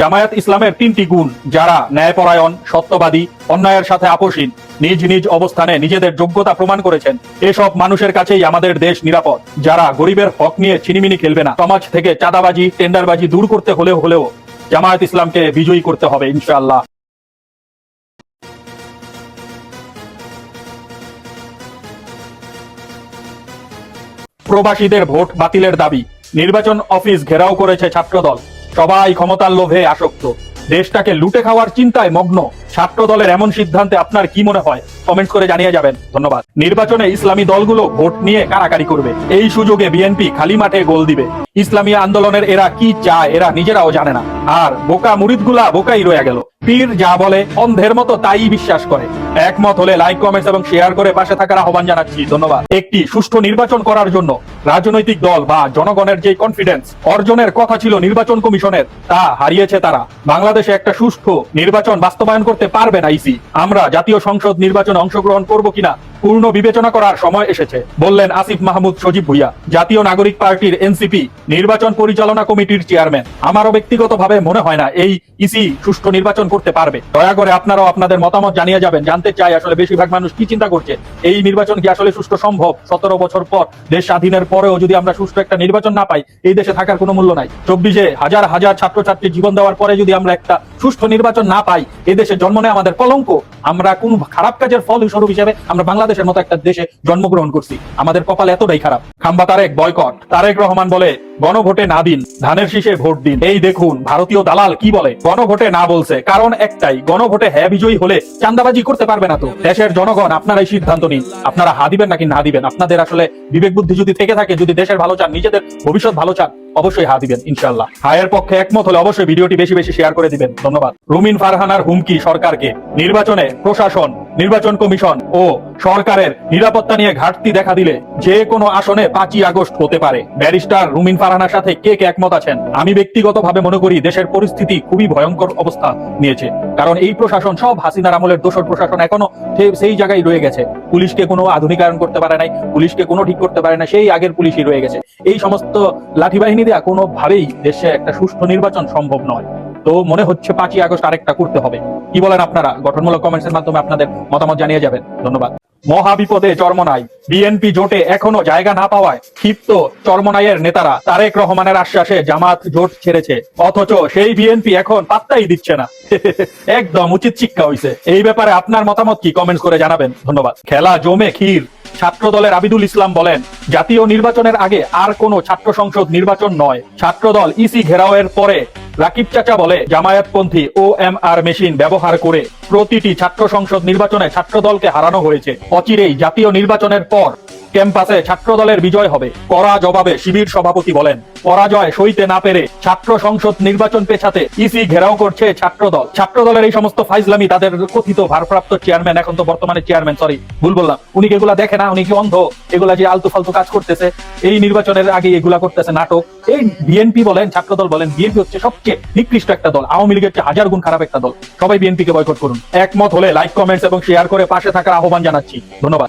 জামায়াত ইসলামের তিনটি গুণ: যারা ন্যায়পরায়ণ, সত্যবাদী, অন্যায়ের সাথে আপোষহীন, নিজ নিজ অবস্থানে নিজেদের যোগ্যতা প্রমাণ করেছেন, এসব মানুষের কাছেই আমাদের দেশ নিরাপদ। যারা গরিবের হক নিয়ে ছিনিমিনি খেলবে না। সমাজ থেকে চাঁদাবাজি, টেন্ডারবাজি দূর করতে হলেও জামায়াত ইসলামকে বিজয়ী করতে হবে ইনশাআল্লাহ। প্রবাসীদের ভোট বাতিলের দাবি। নির্বাচন অফিস ঘেরাও করেছে ছাত্রদল। সবাই ক্ষমতার লোভে আসক্ত, দেশটাকে লুটে খাওয়ার চিন্তায় মগ্ন। ছাত্র দলের এমন সিদ্ধান্তে আপনার কি মনে হয়? কমেন্ট করে জানিয়ে যাবেন। ধন্যবাদ। নির্বাচনে ইসলামী দলগুলো ভোট নিয়ে কারাকারি করবে। এই সুযোগে বিএনপি খালি মাঠে গোল দিবে। ইসলামী আন্দোলনের এরা কি চায় এরা নিজেরাও জানে না। আর বোকা মুরিদগুলা বোকাই রয়ে গেল। পীর যা বলে অন্ধের মতো তাই বিশ্বাস করে। একমত হলে লাইক, কমেন্টস এবং শেয়ার করে পাশে থাকার আহ্বান জানাচ্ছি। ধন্যবাদ। একটি সুষ্ঠু নির্বাচন করার জন্য রাজনৈতিক দল বা জনগণের যে কনফিডেন্স অর্জনের কথা ছিল নির্বাচন কমিশনের, তা হারিয়েছে তারা। বাংলাদেশে একটা সুষ্ঠু নির্বাচন বাস্তবায়ন করতে পারবে না ইসি। আমরা জাতীয় সংসদ নির্বাচনে অংশগ্রহণ করব কিনা পূর্ণ বিবেচনা করার সময় এসেছে, বললেন আসিফ মাহমুদ সজীব ভুইয়া, জাতীয় নাগরিক পার্টির এনসিপি নির্বাচন পরিচালনা কমিটির চেয়ারম্যান। আমারও ব্যক্তিগতভাবে মনে হয় না এই ইসি সুষ্ঠু নির্বাচন করতে পারবে। দয়া করে আপনারাও আপনাদের মতামত জানিয়ে যাবেন। জানতে চাই আসলে বেশিরভাগ মানুষ কি চিন্তা করছে। এই নির্বাচন কি আসলে সুষ্ঠু সম্ভব? 17 বছর পর, দেশ স্বাধীনের পরেও যদি আমরা সুষ্ঠু একটা নির্বাচন না পাই, এই দেশে থাকার কোনো মূল্য নাই। 24-এ হাজার হাজার ছাত্রছাত্রী জীবন দেওয়ার পরে যদি আমরা একটা সুষ্ঠু নির্বাচন না পাই, এই দেশে জন্ম নেয় আমাদের কলঙ্ক। আমরা কোন খারাপ কাজের ফল স্বরূপ হিসেবে আমরা বাংলাদেশের মতো একটা দেশে জন্মগ্রহণ করছি। আমাদের কপাল এতটাই খারাপ। খাম্বা তারেক বয়কট। তারেক রহমান বলে গণভোটে না দিন, ধানের শীষে ভোট দিন। এই দেখুন ভারতীয় দালাল কি বলে। গণভোটে না বলছে, কারণ একটাই, গণভোটে হ্যাঁ বিজয়ী হলে চাঁদাবাজি করতে পারবে না। তো দেশের জনগণ আপনারাই সিদ্ধান্ত নিন, আপনারা হা দিবেন নাকি না দিবেন। আপনাদের আসলে বিবেক বুদ্ধি যদি থেকে থাকে, যদি দেশের ভালো চান, নিজেদের ভবিষ্যৎ ভালো চান, অবশ্যই হা দিবেন ইনশাআল্লাহ। হায়ের পক্ষে একমত হলে অবশ্যই ভিডিওটি বেশি বেশি শেয়ার করে দিবেন। ধন্যবাদ। রুমিন ফারহানার হুমকি সরকারকে। নির্বাচনে প্রশাসন, নির্বাচন কমিশন ও সরকারের নিরাপত্তা নিয়ে ঘাটতি দেখা দিলে যে কোনো আসনে 5ই আগস্ট হতে পারে। ব্যারিস্টার রুমিন ফারহানার সাথে কে কে একমত আছেন? আমি ব্যক্তিগতভাবে মনে করি দেশের পরিস্থিতি খুবই ভয়ঙ্কর অবস্থা নিয়েছে। কারণ এই প্রশাসন সব হাসিনার আমলের দোসর প্রশাসন এখনো সেই জায়গায় রয়ে গেছে। পুলিশকে কোনো আধুনিকায়ন করতে পারে নাই, পুলিশকে কোনো ঠিক করতে পারে না, সেই আগের পুলিশই রয়ে গেছে। এই সমস্ত লাঠি বাহিনী দেওয়া কোনোভাবেই দেশে একটা সুষ্ঠু নির্বাচন সম্ভব নয়। তো মনে হচ্ছে 5ই আগস্ট আরেকটা করতে হবে। কি বলেন আপনারা? গঠনমূলক কমেন্টসের মাধ্যমে আপনাদের মতামত জানিয়ে যাবেন। ধন্যবাদ। মহাবিপদে চরমনাই। বিএনপি জোটে এখনো জায়গা না পাওয়ায় ক্ষিপ্ত চরমনাইয়ের নেতারা। তারেক রহমানের আশ্বাসে জামাত জোট ছেড়েছে, অথচ সেই বিএনপি এখন পাত্তাই দিচ্ছে না। একদম উচিত শিক্ষা হইছে। এই ব্যাপারে আপনার মতামত কি? কমেন্টস করে জানাবেন। ধন্যবাদ। খেলা জমে ক্ষীর। ছাত্র দলের আবিদুল ইসলাম বলেন, জাতীয় নির্বাচনের আগে আর কোনো ছাত্র সংসদ নির্বাচন নয়। ছাত্র দল ইসি ঘেরাওয়ের পরে রাকিব চাচা বলে, জামায়াতপন্থী OMR মেশিন ব্যবহার করে প্রতিটি ছাত্র সংসদ নির্বাচনে ছাত্র দলকে হারানো হয়েছে। অচিরেই জাতীয় নির্বাচনের পর ক্যাম্পাসে ছাত্র দলের বিজয় হবে। কড়া জবাবে শিবির সভাপতি বলেন, পরাজয় সইতে না পেরে ছাত্র সংসদ নির্বাচন পেছাতে ইসি ঘেরাও করছে ছাত্র দল। ছাত্র দলের এই সমস্ত ফাইজলামি তাদের কথিত ভারপ্রাপ্ত চেয়ারম্যান, এখন তো বর্তমানে চেয়ারম্যান, সরি ভুল বললাম, উনি কি এগুলা দেখে না? উনি কি অন্ধ? এগুলা যে আলতু ফালতু কাজ করতেছে, এই নির্বাচনের আগে এগুলা করতেছে নাটক। এই বিএনপি বলেন, ছাত্র দল বলেন, বিএনপি হচ্ছে সবচেয়ে নিকৃষ্ট একটা দল। আওয়ামী লীগের চেয়ে 1000 গুণ খারাপ একটা দল। সবাই বিএনপিকে বয়কট করুন। একমত হলে লাইক, কমেন্টস এবং শেয়ার করে পাশে থাকার আহ্বান জানাচ্ছি। ধন্যবাদ।